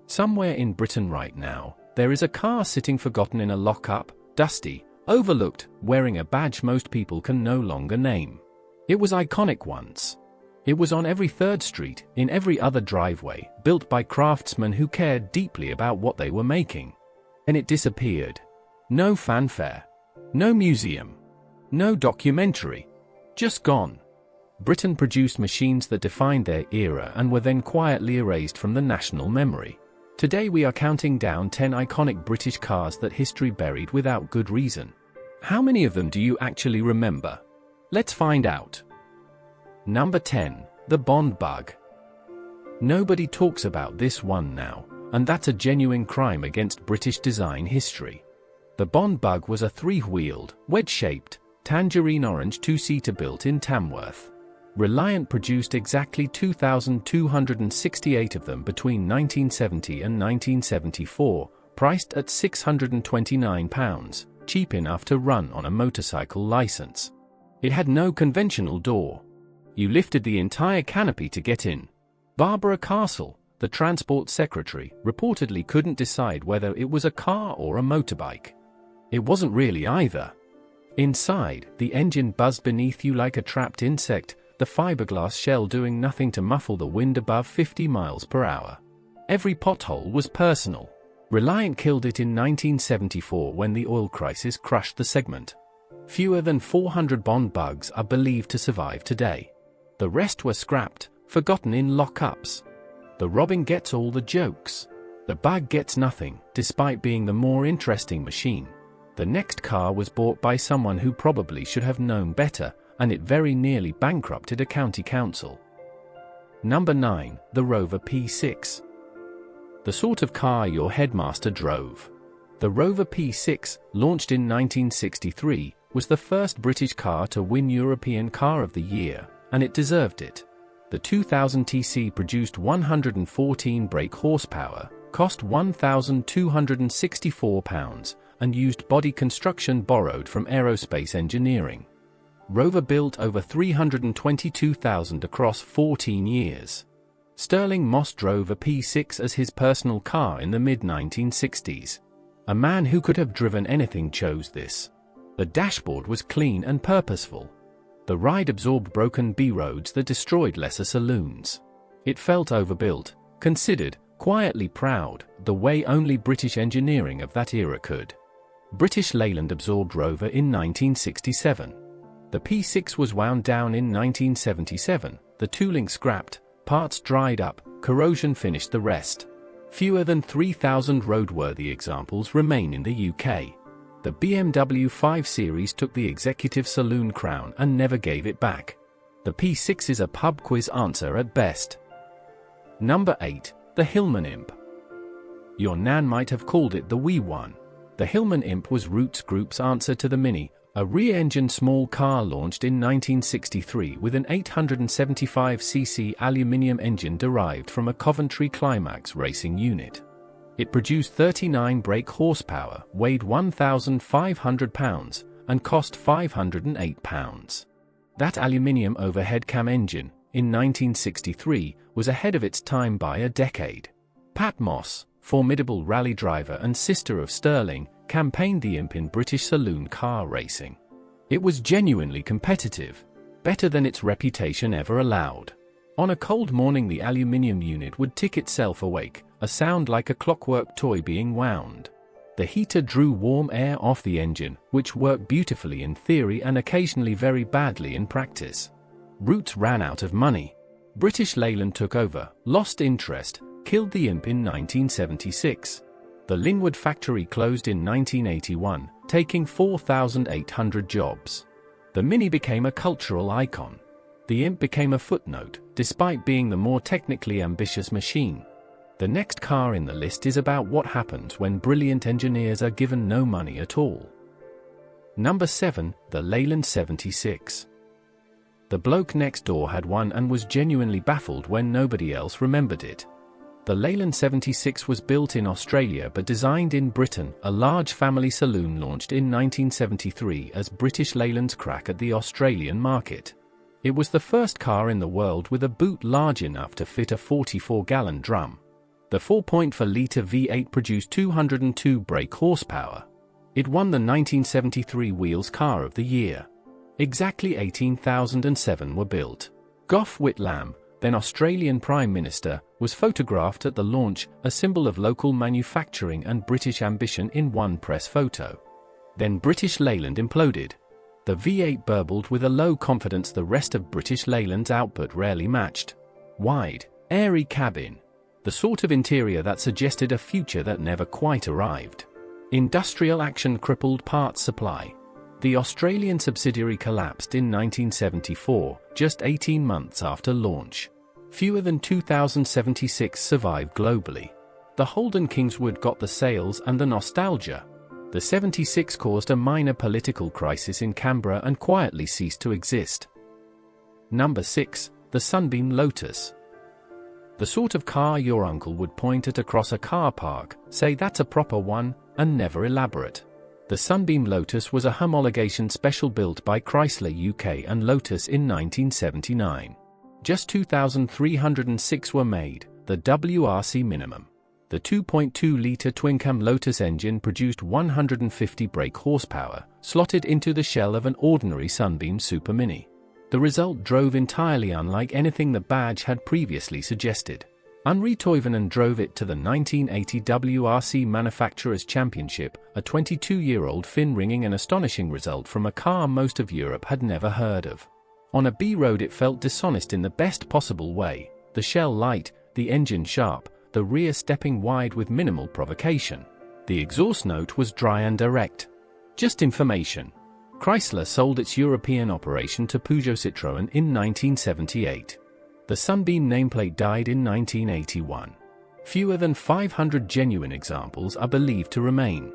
Somewhere in Britain right now, there is a car sitting forgotten in a lockup, dusty, overlooked, wearing a badge most people can no longer name. It was iconic once. It was on every third street, in every other driveway, built by craftsmen who cared deeply about what they were making. And it disappeared. No fanfare. No museum. No documentary. Just gone. Britain produced machines that defined their era and were then quietly erased from the national memory. Today we are counting down 10 iconic British cars that history buried without good reason. How many of them do you actually remember? Let's find out. Number 10. The Bond Bug. Nobody talks about this one now, and that's a genuine crime against British design history. The Bond Bug was a three-wheeled, wedge-shaped, tangerine-orange two-seater built in Tamworth. Reliant produced exactly 2,268 of them between 1970 and 1974, priced at £629, cheap enough to run on a motorcycle license. It had no conventional door. You lifted the entire canopy to get in. Barbara Castle, the transport secretary, reportedly couldn't decide whether it was a car or a motorbike. It wasn't really either. Inside, the engine buzzed beneath you like a trapped insect, the fiberglass shell doing nothing to muffle the wind above 50 miles per hour. Every pothole was personal. Reliant killed it in 1974 when the oil crisis crushed the segment. Fewer than 400 Bond Bugs are believed to survive today. The rest were scrapped, forgotten in lockups. The Robin gets all the jokes. The Bug gets nothing, despite being the more interesting machine. The next car was bought by someone who probably should have known better, and it very nearly bankrupted a county council. Number 9. The Rover P6. The sort of car your headmaster drove. The Rover P6, launched in 1963, was the first British car to win European Car of the Year, and it deserved it. The 2000 TC produced 114 brake horsepower, cost £1,264, and used body construction borrowed from aerospace engineering. Rover built over 322,000 across 14 years. Stirling Moss drove a P6 as his personal car in the mid-1960s. A man who could have driven anything chose this. The dashboard was clean and purposeful. The ride absorbed broken B-roads that destroyed lesser saloons. It felt overbuilt, considered, quietly proud, the way only British engineering of that era could. British Leyland absorbed Rover in 1967. The P6 was wound down in 1977, the tooling scrapped, parts dried up, corrosion finished the rest. Fewer than 3,000 roadworthy examples remain in the UK. The BMW 5 Series took the executive saloon crown and never gave it back. The P6 is a pub quiz answer at best. Number 8. The Hillman Imp. Your nan might have called it the wee one. The Hillman Imp was Roots Group's answer to the Mini, a rear-engine small car launched in 1963 with an 875cc aluminium engine derived from a Coventry Climax racing unit. It produced 39 brake horsepower, weighed 1,500 pounds, and cost £508. That aluminium overhead cam engine, in 1963, was ahead of its time by a decade. Pat Moss, formidable rally driver and sister of Stirling, campaigned the Imp in British saloon car racing. It was genuinely competitive, better than its reputation ever allowed. On a cold morning the aluminium unit would tick itself awake, a sound like a clockwork toy being wound. The heater drew warm air off the engine, which worked beautifully in theory and occasionally very badly in practice. Roots ran out of money. British Leyland took over, lost interest, killed the Imp in 1976. The Linwood factory closed in 1981, taking 4,800 jobs. The Mini became a cultural icon. The Imp became a footnote, despite being the more technically ambitious machine. The next car in the list is about what happens when brilliant engineers are given no money at all. Number 7. The Leyland 76. The bloke next door had one and was genuinely baffled when nobody else remembered it. The Leyland 76 was built in Australia but designed in Britain. A large family saloon launched in 1973 as British Leyland's crack at the Australian market. It was the first car in the world with a boot large enough to fit a 44-gallon drum. The 4.4-litre V8 produced 202 brake horsepower. It won the 1973 Wheels Car of the Year. Exactly 18,007 were built. Gough Whitlam, then Australian Prime Minister, was photographed at the launch, a symbol of local manufacturing and British ambition in one press photo. Then British Leyland imploded. The V8 burbled with a low confidence the rest of British Leyland's output rarely matched. Wide, airy cabin. The sort of interior that suggested a future that never quite arrived. Industrial action crippled parts supply. The Australian subsidiary collapsed in 1974, just 18 months after launch. Fewer than 2,076 survived globally. The Holden Kingswood got the sales and the nostalgia. The 76 caused a minor political crisis in Canberra and quietly ceased to exist. Number 6. The Sunbeam Lotus. The sort of car your uncle would point at across a car park, say that's a proper one, and never elaborate. The Sunbeam Lotus was a homologation special built by Chrysler UK and Lotus in 1979. Just 2,306 were made, the WRC minimum. The 2.2-litre twin-cam Lotus engine produced 150 brake horsepower, slotted into the shell of an ordinary Sunbeam Super Mini. The result drove entirely unlike anything the badge had previously suggested. Henri Toivonen drove it to the 1980 WRC Manufacturers' Championship, a 22-year-old fin-ringing and astonishing result from a car most of Europe had never heard of. On a B road it felt dishonest in the best possible way, the shell light, the engine sharp, the rear stepping wide with minimal provocation. The exhaust note was dry and direct. Just information. Chrysler sold its European operation to Peugeot Citroën in 1978. The Sunbeam nameplate died in 1981. Fewer than 500 genuine examples are believed to remain.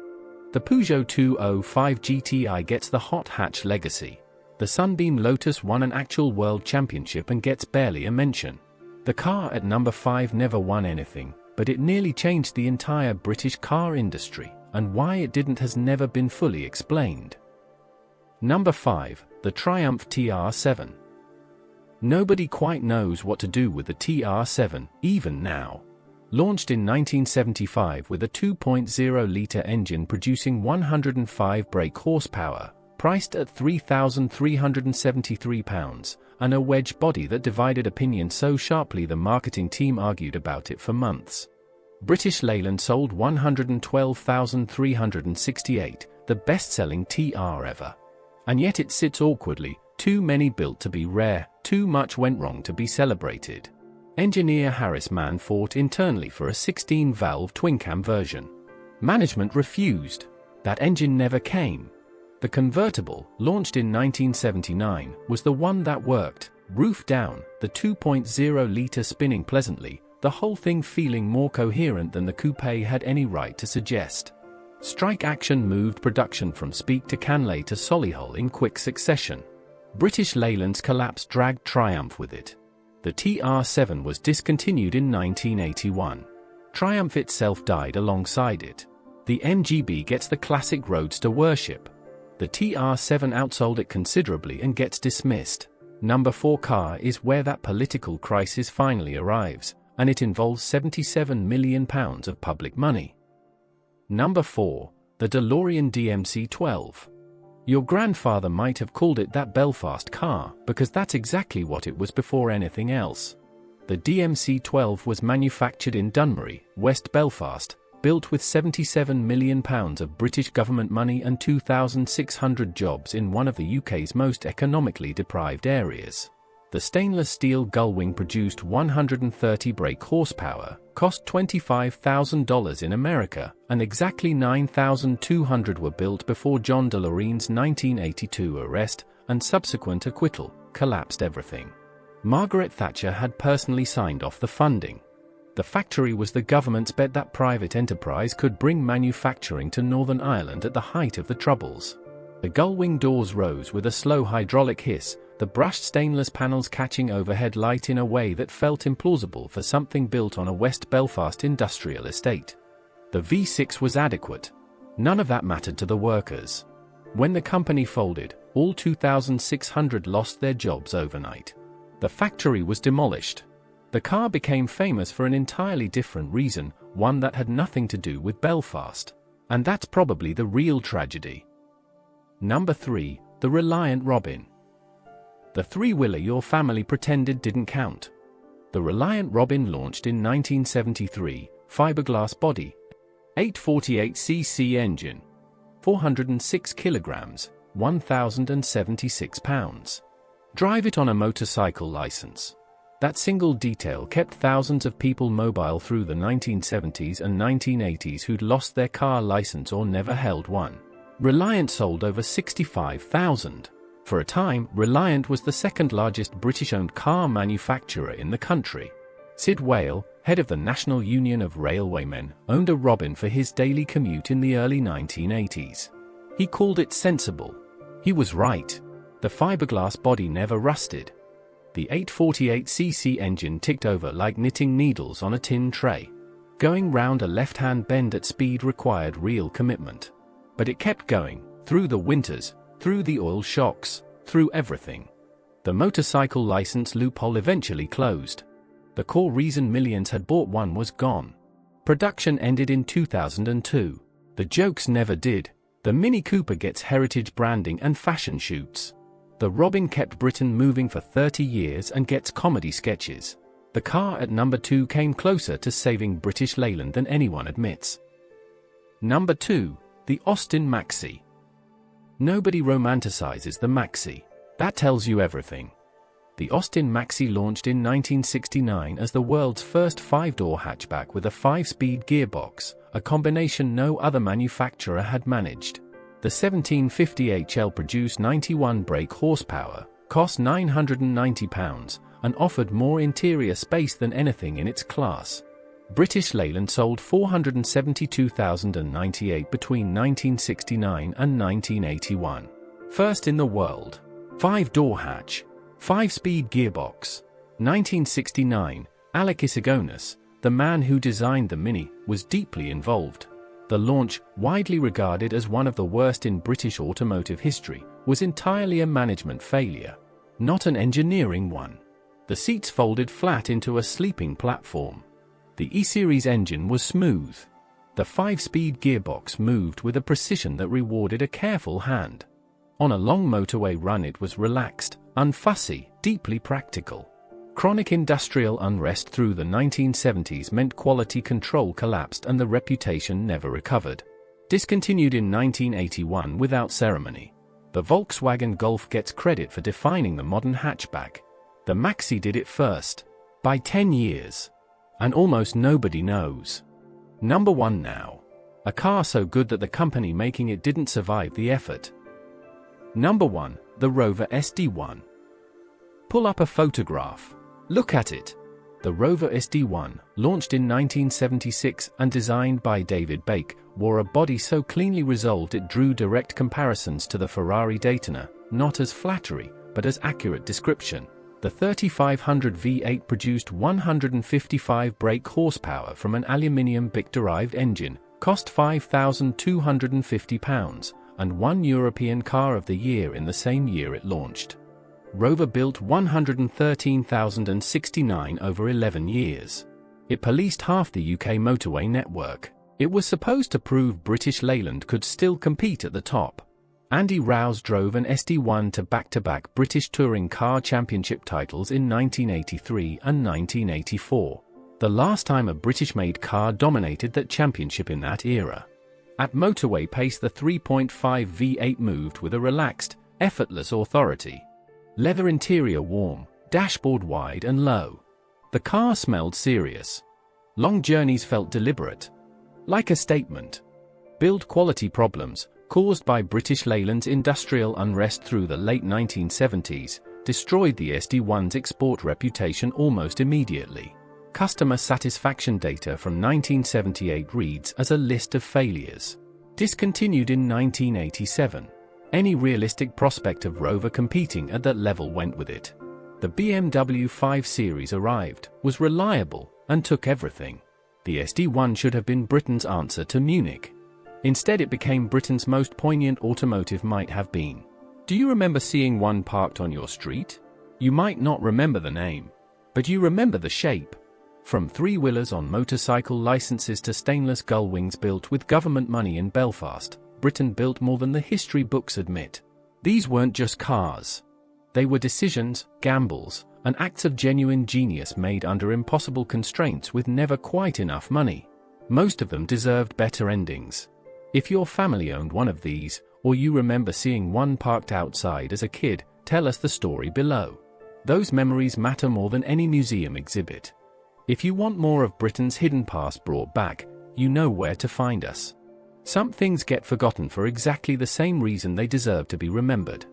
The Peugeot 205 GTI gets the hot hatch legacy. The Sunbeam Lotus won an actual world championship and gets barely a mention. The car at number 5 never won anything, but it nearly changed the entire British car industry, and why it didn't has never been fully explained. Number 5. The Triumph TR7. Nobody quite knows what to do with the TR7, even now. Launched in 1975 with a 2.0-litre engine producing 105 brake horsepower, priced at £3,373, and a wedge body that divided opinion so sharply the marketing team argued about it for months. British Leyland sold 112,368, the best-selling TR ever. And yet it sits awkwardly, too many built to be rare, too much went wrong to be celebrated. Engineer Harris Mann fought internally for a 16-valve twin-cam version. Management refused. That engine never came. The convertible, launched in 1979, was the one that worked, roof down, the 2.0-litre spinning pleasantly, the whole thing feeling more coherent than the coupe had any right to suggest. Strike Action moved production from Speke to Canley to Solihull in quick succession. British Leyland's collapse dragged Triumph with it. The TR7 was discontinued in 1981. Triumph itself died alongside it. The MGB gets the classic roadster worship. The TR7 outsold it considerably and gets dismissed. Number 4 car is where that political crisis finally arrives, and it involves £77 million of public money. Number 4. The DeLorean DMC12. Your grandfather might have called it that Belfast car, because that's exactly what it was before anything else. The DMC12 was manufactured in Dunmurry, West Belfast, built with £77 million of British government money and 2,600 jobs in one of the UK's most economically deprived areas. The stainless steel gullwing produced 130 brake horsepower, cost $25,000 in America, and exactly 9,200 were built before John DeLorean's 1982 arrest and subsequent acquittal collapsed everything. Margaret Thatcher had personally signed off the funding. The factory was the government's bet that private enterprise could bring manufacturing to Northern Ireland at the height of the Troubles. The gullwing doors rose with a slow hydraulic hiss, the brushed stainless panels catching overhead light in a way that felt implausible for something built on a West Belfast industrial estate. The V6 was adequate. None of that mattered to the workers. When the company folded, all 2,600 lost their jobs overnight. The factory was demolished. The car became famous for an entirely different reason, one that had nothing to do with Belfast. And that's probably the real tragedy. Number 3. The Reliant Robin. The three-wheeler your family pretended didn't count. The Reliant Robin launched in 1973, fiberglass body, 848cc engine, 406 kilograms, 1,076 pounds. Drive it on a motorcycle license. That single detail kept thousands of people mobile through the 1970s and 1980s who'd lost their car license or never held one. Reliant sold over 65,000. For a time, Reliant was the second largest British-owned car manufacturer in the country. Sid Wale, head of the National Union of Railwaymen, owned a Robin for his daily commute in the early 1980s. He called it sensible. He was right. The fiberglass body never rusted. The 848cc engine ticked over like knitting needles on a tin tray. Going round a left-hand bend at speed required real commitment. But it kept going, through the winters, through the oil shocks, through everything. The motorcycle license loophole eventually closed. The core reason millions had bought one was gone. Production ended in 2002. The jokes never did. The Mini Cooper gets heritage branding and fashion shoots. The Robin kept Britain moving for 30 years and gets comedy sketches. The car at number 2 came closer to saving British Leyland than anyone admits. Number 2. The Austin Maxi. Nobody romanticizes the Maxi. That tells you everything. The Austin Maxi launched in 1969 as the world's first 5-door hatchback with a 5-speed gearbox, a combination no other manufacturer had managed. The 1750 HL produced 91 brake horsepower, cost £990, and offered more interior space than anything in its class. British Leyland sold 472,098 between 1969 and 1981. First in the world. 5-door hatch. 5-speed gearbox. 1969, Alec Isagonis, the man who designed the Mini, was deeply involved. The launch, widely regarded as one of the worst in British automotive history, was entirely a management failure, not an engineering one. The seats folded flat into a sleeping platform. The E-Series engine was smooth. The 5-speed gearbox moved with a precision that rewarded a careful hand. On a long motorway run it was relaxed, unfussy, deeply practical. Chronic industrial unrest through the 1970s meant quality control collapsed and the reputation never recovered. Discontinued in 1981 without ceremony. The Volkswagen Golf gets credit for defining the modern hatchback. The Maxi did it first. By 10 years. And almost nobody knows. Number 1 now. A car so good that the company making it didn't survive the effort. Number 1, the Rover SD1. Pull up a photograph. Look at it. The Rover SD1, launched in 1976 and designed by David Bake, wore a body so cleanly resolved it drew direct comparisons to the Ferrari Daytona, not as flattery, but as accurate description. The 3500 V8 produced 155 brake horsepower from an aluminium BIC-derived engine, cost £5,250, and won European Car of the Year in the same year it launched. Rover built 113,069 over 11 years. It policed half the UK motorway network. It was supposed to prove British Leyland could still compete at the top. Andy Rouse drove an SD1 to back-to-back British Touring Car Championship titles in 1983 and 1984. The last time a British-made car dominated that championship in that era. At motorway pace the 3.5 V8 moved with a relaxed, effortless authority. Leather interior warm, dashboard wide and low. The car smelled serious. Long journeys felt deliberate. Like a statement. Build quality problems, caused by British Leyland's industrial unrest through the late 1970s, destroyed the SD1's export reputation almost immediately. Customer satisfaction data from 1978 reads as a list of failures. Discontinued in 1987. Any realistic prospect of Rover competing at that level went with it. The BMW 5 Series arrived, was reliable, and took everything. The SD1 should have been Britain's answer to Munich. Instead it became Britain's most poignant automotive might have been. Do you remember seeing one parked on your street? You might not remember the name. But you remember the shape. From three-wheelers on motorcycle licenses to stainless gull wings built with government money in Belfast, Britain built more than the history books admit. These weren't just cars. They were decisions, gambles, and acts of genuine genius made under impossible constraints with never quite enough money. Most of them deserved better endings. If your family owned one of these, or you remember seeing one parked outside as a kid, tell us the story below. Those memories matter more than any museum exhibit. If you want more of Britain's hidden past brought back, you know where to find us. Some things get forgotten for exactly the same reason they deserve to be remembered.